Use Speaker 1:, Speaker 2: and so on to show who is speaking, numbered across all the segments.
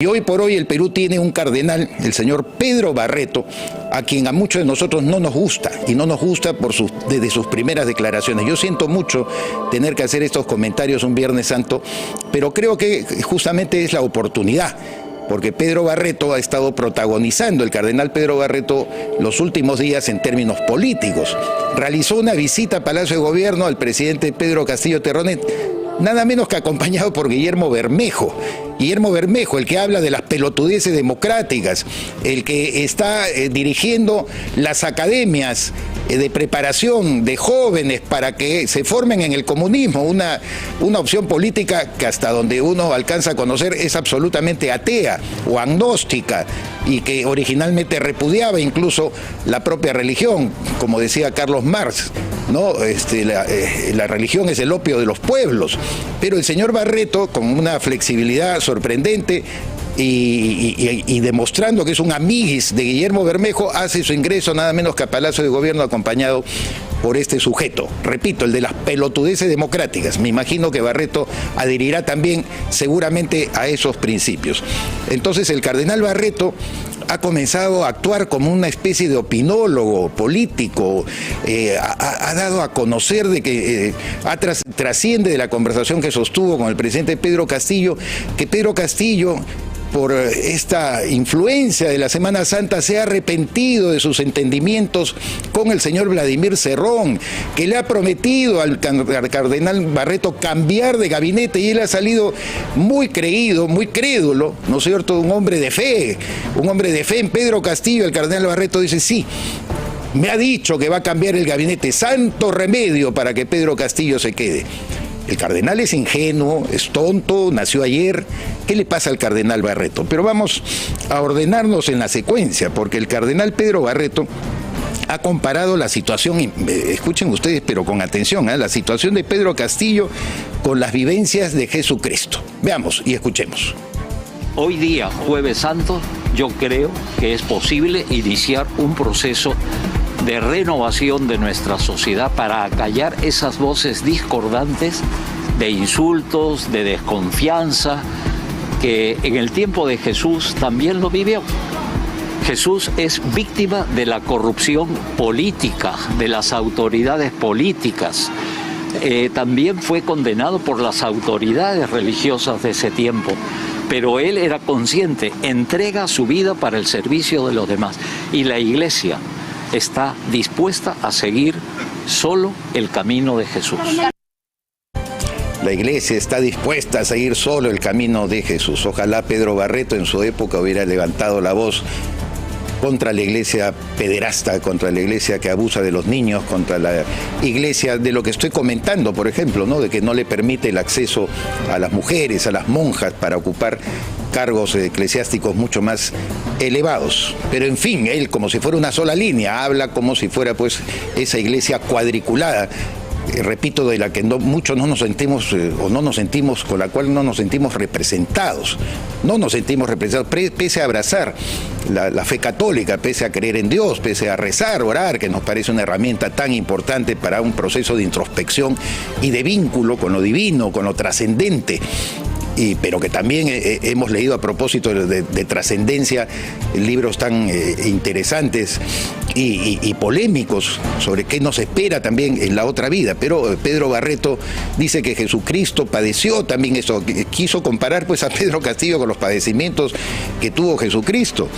Speaker 1: Y hoy por hoy el Perú tiene un cardenal, el señor Pedro Barreto, a quien a muchos de nosotros no nos gusta, y no nos gusta desde sus primeras declaraciones. Yo siento mucho tener que hacer estos comentarios un Viernes Santo, pero creo que justamente es la oportunidad, porque Pedro Barreto ha estado protagonizando, el cardenal Pedro Barreto, los últimos días en términos políticos. Realizó una visita a Palacio de Gobierno al presidente Pedro Castillo Terronet, nada menos que acompañado por Guillermo Bermejo. Guillermo Bermejo, el que habla de las pelotudeces democráticas, el que está dirigiendo las academias de preparación de jóvenes para que se formen en el comunismo, una opción política que hasta donde uno alcanza a conocer es absolutamente atea o agnóstica y que originalmente repudiaba incluso la propia religión, como decía Carlos Marx, ¿no? La religión es el opio de los pueblos, pero el señor Barreto, con una flexibilidad sorprendente y demostrando que es un amiguis de Guillermo Bermejo, hace su ingreso nada menos que a Palacio de Gobierno acompañado por este sujeto, repito, el de las pelotudeces democráticas. Me imagino que Barreto adherirá también seguramente a esos principios. Entonces el cardenal Barreto ha comenzado a actuar como una especie de opinólogo político, ha dado a conocer de que trasciende de la conversación que sostuvo con el presidente Pedro Castillo, que Pedro Castillo, por esta influencia de la Semana Santa, se ha arrepentido de sus entendimientos con el señor Vladimir Cerrón, que le ha prometido al cardenal Barreto cambiar de gabinete, y él ha salido muy creído, muy crédulo, ¿no es cierto?, un hombre de fe en Pedro Castillo. El cardenal Barreto dice: sí, me ha dicho que va a cambiar el gabinete, santo remedio para que Pedro Castillo se quede. El cardenal es ingenuo, es tonto, nació ayer. ¿Qué le pasa al cardenal Barreto? Pero vamos a ordenarnos en la secuencia, porque el cardenal Pedro Barreto ha comparado la situación, escuchen ustedes, pero con atención, la situación de Pedro Castillo con las vivencias de Jesucristo. Veamos y escuchemos.
Speaker 2: Hoy día, Jueves Santo, yo creo que es posible iniciar un proceso de renovación de nuestra sociedad para acallar esas voces discordantes de insultos, de desconfianza, que en el tiempo de Jesús también lo vivió. Jesús es víctima de la corrupción política, de las autoridades políticas. También fue condenado por las autoridades religiosas de ese tiempo, pero él era consciente, entrega su vida para el servicio de los demás. Y la Iglesia está dispuesta a seguir solo el camino de Jesús.
Speaker 1: La Iglesia está dispuesta a seguir solo el camino de Jesús. Ojalá Pedro Barreto en su época hubiera levantado la voz contra la iglesia pederasta, contra la iglesia que abusa de los niños, contra la iglesia de lo que estoy comentando, por ejemplo, ¿no?, de que no le permite el acceso a las mujeres, a las monjas, para ocupar cargos eclesiásticos mucho más elevados. Pero en fin, él, como si fuera una sola línea, habla como si fuera pues esa iglesia cuadriculada, repito, de la que muchos no nos sentimos con la cual no nos sentimos representados. No nos sentimos representados, pese a abrazar la fe católica, pese a creer en Dios, pese a rezar, orar, que nos parece una herramienta tan importante para un proceso de introspección y de vínculo con lo divino, con lo trascendente. Pero que también hemos leído, a propósito de trascendencia, libros tan interesantes y polémicos sobre qué nos espera también en la otra vida. Pero Pedro Barreto dice que Jesucristo padeció también eso. Quiso comparar pues a Pedro Castillo con los padecimientos que tuvo Jesucristo.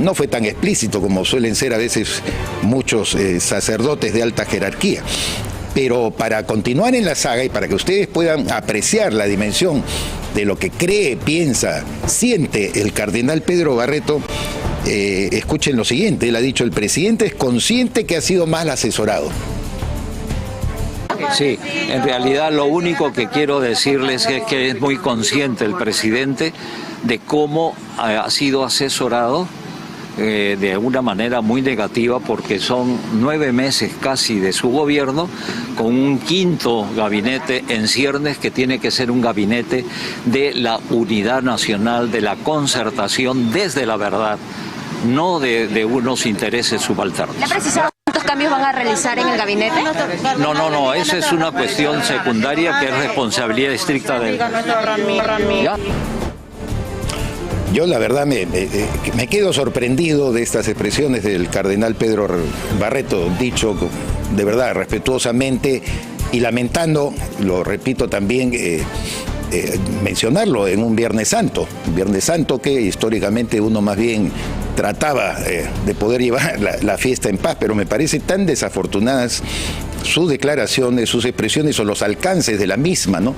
Speaker 1: No fue tan explícito como suelen ser a veces muchos sacerdotes de alta jerarquía. Pero para continuar en la saga y para que ustedes puedan apreciar la dimensión de lo que cree, piensa, siente el cardenal Pedro Barreto, escuchen lo siguiente. Él ha dicho: el presidente es consciente que ha sido mal asesorado.
Speaker 2: Sí, en realidad lo único que quiero decirles es que es muy consciente el presidente de cómo ha sido asesorado de una manera muy negativa, porque son 9 meses casi de su gobierno, con un quinto gabinete en ciernes que tiene que ser un gabinete de la unidad nacional, de la concertación desde la verdad, no de unos intereses subalternos.
Speaker 3: ¿Le precisaron cuántos cambios van a realizar en el gabinete?
Speaker 2: No, esa es una cuestión secundaria que es responsabilidad estricta del... ¿Ya?
Speaker 1: Yo la verdad me quedo sorprendido de estas expresiones del cardenal Pedro Barreto, dicho de verdad respetuosamente y lamentando, lo repito también, mencionarlo en un Viernes Santo que históricamente uno más bien trataba de poder llevar la fiesta en paz, pero me parece tan desafortunadas sus declaraciones, sus expresiones o los alcances de la misma, ¿no?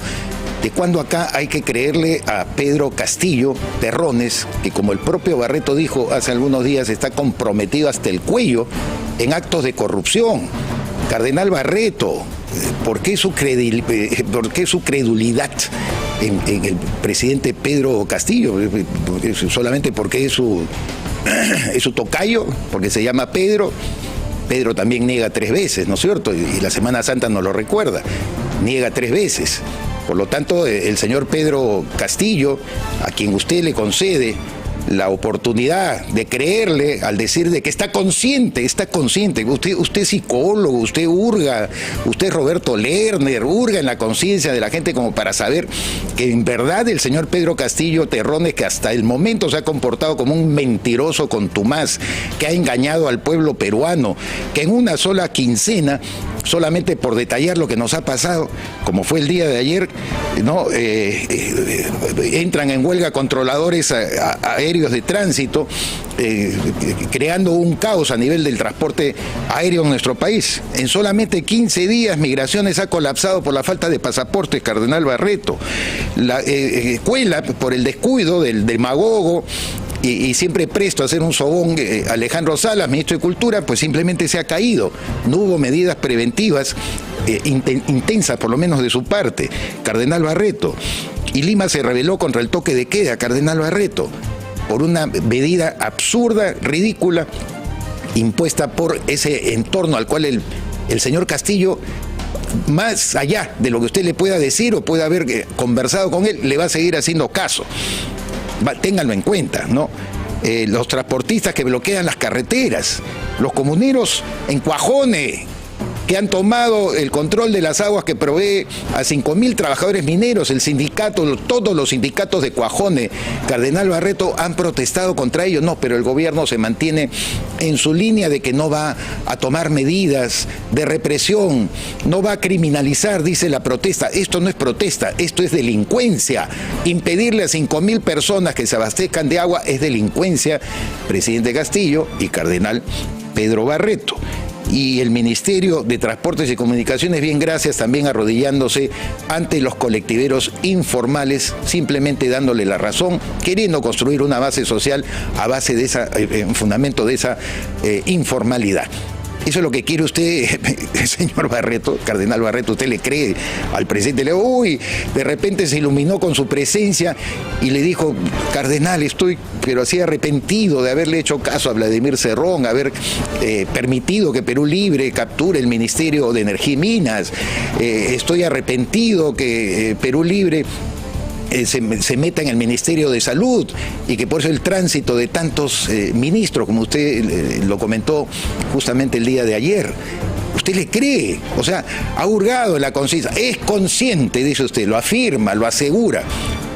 Speaker 1: De cuando acá hay que creerle a Pedro Castillo Terrones, que como el propio Barreto dijo hace algunos días, está comprometido hasta el cuello en actos de corrupción. Cardenal Barreto, ¿por qué su credulidad en el presidente Pedro Castillo? ¿Solamente porque es su tocayo? ¿Porque se llama Pedro? Pedro también niega 3 veces, ¿no es cierto? Y la Semana Santa nos lo recuerda, niega 3 veces. Por lo tanto, el señor Pedro Castillo, a quien usted le concede la oportunidad de creerle al decir de que está consciente, usted es psicólogo, usted hurga, usted es Roberto Lerner, hurga en la conciencia de la gente como para saber que en verdad el señor Pedro Castillo Terrones, que hasta el momento se ha comportado como un mentiroso contumaz, que ha engañado al pueblo peruano, que en una sola quincena, solamente por detallar lo que nos ha pasado, como fue el día de ayer, ¿no? Entran en huelga controladores aéreos de tránsito, creando un caos a nivel del transporte aéreo en nuestro país. En solamente 15 días, Migraciones ha colapsado por la falta de pasaportes, cardenal Barreto. La escuela, por el descuido del demagogo, y siempre presto a hacer un sobón, Alejandro Salas, ministro de Cultura, pues simplemente se ha caído. No hubo medidas preventivas intensas, por lo menos de su parte, cardenal Barreto. Y Lima se rebeló contra el toque de queda, cardenal Barreto, por una medida absurda, ridícula, impuesta por ese entorno al cual el señor Castillo, más allá de lo que usted le pueda decir o pueda haber conversado con él, le va a seguir haciendo caso. Ténganlo en cuenta, ¿no? Los transportistas que bloquean las carreteras, los comuneros en Cuajone, que han tomado el control de las aguas que provee a 5.000 trabajadores mineros, el sindicato, todos los sindicatos de Cuajone, cardenal Barreto, han protestado contra ello. No, pero el gobierno se mantiene en su línea de que no va a tomar medidas de represión, no va a criminalizar, dice la protesta. Esto no es protesta, esto es delincuencia. Impedirle a 5.000 personas que se abastezcan de agua es delincuencia, presidente Castillo y cardenal Pedro Barreto. Y el Ministerio de Transportes y Comunicaciones, bien gracias, también arrodillándose ante los colectiveros informales, simplemente dándole la razón, queriendo construir una base social a base de en fundamento de esa informalidad. Eso es lo que quiere usted, señor Barreto, cardenal Barreto. Usted le cree al presidente, de repente se iluminó con su presencia y le dijo: cardenal, estoy pero así arrepentido de haberle hecho caso a Vladimir Cerrón, haber permitido que Perú Libre capture el Ministerio de Energía y Minas. Estoy arrepentido que Perú Libre se meta en el Ministerio de Salud y que por eso el tránsito de tantos ministros, como usted lo comentó justamente el día de ayer. ¿Usted le cree? O sea, ha hurgado en la conciencia, es consciente, dice usted, lo afirma, lo asegura.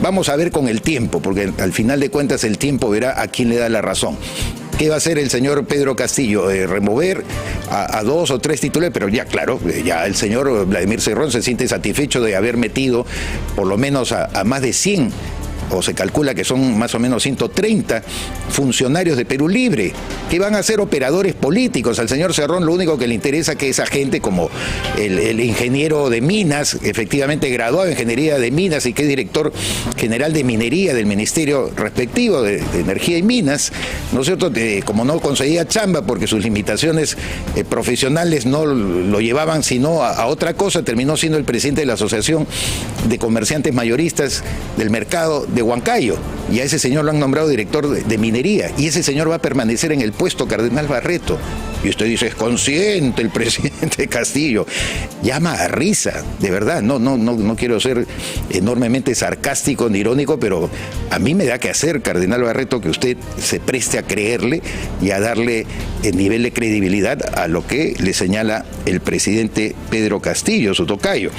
Speaker 1: Vamos a ver con el tiempo, porque al final de cuentas el tiempo verá a quién le da la razón. ¿Qué va a hacer el señor Pedro Castillo? Remover a 2 o 3 titulares, pero ya claro, ya el señor Vladimir Cerrón se siente satisfecho de haber metido por lo menos a más de 100, o se calcula que son más o menos 130 funcionarios de Perú Libre, que van a ser operadores políticos. Al señor Cerrón lo único que le interesa es que esa gente, como el ingeniero de minas, efectivamente graduado en ingeniería de minas y que es director general de minería del ministerio respectivo de energía y minas, ¿no es cierto? Como no conseguía chamba porque sus limitaciones profesionales no lo llevaban sino a otra cosa, terminó siendo el presidente de la Asociación de Comerciantes Mayoristas del Mercado de Huancayo, y a ese señor lo han nombrado director de minería, y ese señor va a permanecer en el puesto, cardenal Barreto. Y usted dice: es consciente el presidente Castillo. Llama a risa, de verdad. No quiero ser enormemente sarcástico ni irónico, pero a mí me da que hacer, cardenal Barreto, que usted se preste a creerle y a darle el nivel de credibilidad a lo que le señala el presidente Pedro Castillo, su tocayo.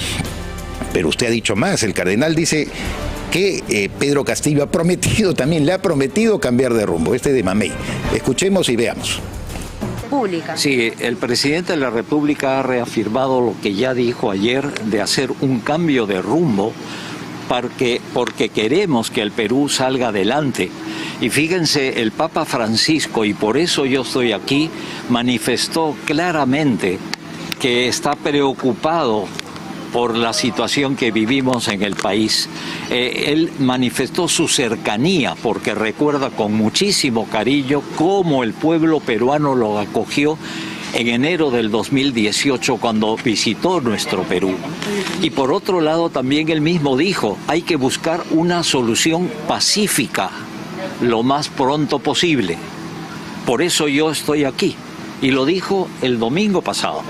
Speaker 1: Pero usted ha dicho más. El cardenal dice que Pedro Castillo ha prometido también, le ha prometido cambiar de rumbo, de Mamey. Escuchemos y veamos.
Speaker 3: Pública.
Speaker 2: Sí, el presidente de la República ha reafirmado lo que ya dijo ayer de hacer un cambio de rumbo porque queremos que el Perú salga adelante. Y fíjense, el Papa Francisco, y por eso yo estoy aquí, manifestó claramente que está preocupado por la situación que vivimos en el país. Él manifestó su cercanía porque recuerda con muchísimo cariño cómo el pueblo peruano lo acogió en enero del 2018 cuando visitó nuestro Perú. Y por otro lado también él mismo dijo, hay que buscar una solución pacífica lo más pronto posible. Por eso yo estoy aquí. Y lo dijo el domingo pasado.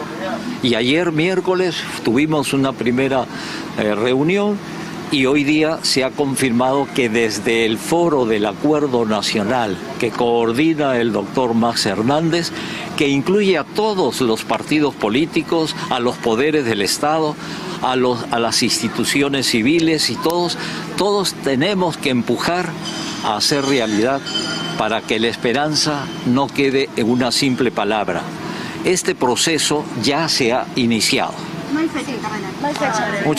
Speaker 2: Y ayer miércoles tuvimos una primera reunión y hoy día se ha confirmado que desde el Foro del Acuerdo Nacional que coordina el doctor Max Hernández, que incluye a todos los partidos políticos, a los poderes del Estado, a las instituciones civiles y todos tenemos que empujar a hacer realidad para que la esperanza no quede en una simple palabra. Este proceso ya se ha iniciado.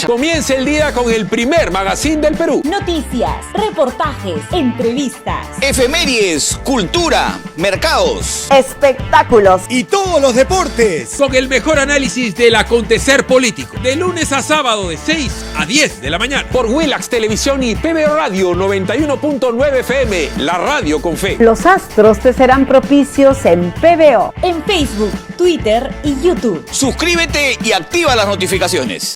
Speaker 4: Comienza el día con el primer magazine del Perú.
Speaker 5: Noticias, reportajes, entrevistas,
Speaker 6: efemérides, cultura, mercados,
Speaker 5: espectáculos
Speaker 7: y todos los deportes.
Speaker 4: Con el mejor análisis del acontecer político. De lunes a sábado de 6 a 10 de la mañana. Por Willax Televisión y PBO Radio 91.9 FM. La radio con fe.
Speaker 5: Los astros te serán propicios en PBO. En Facebook, Twitter y YouTube.
Speaker 6: Suscríbete y activa las notificaciones.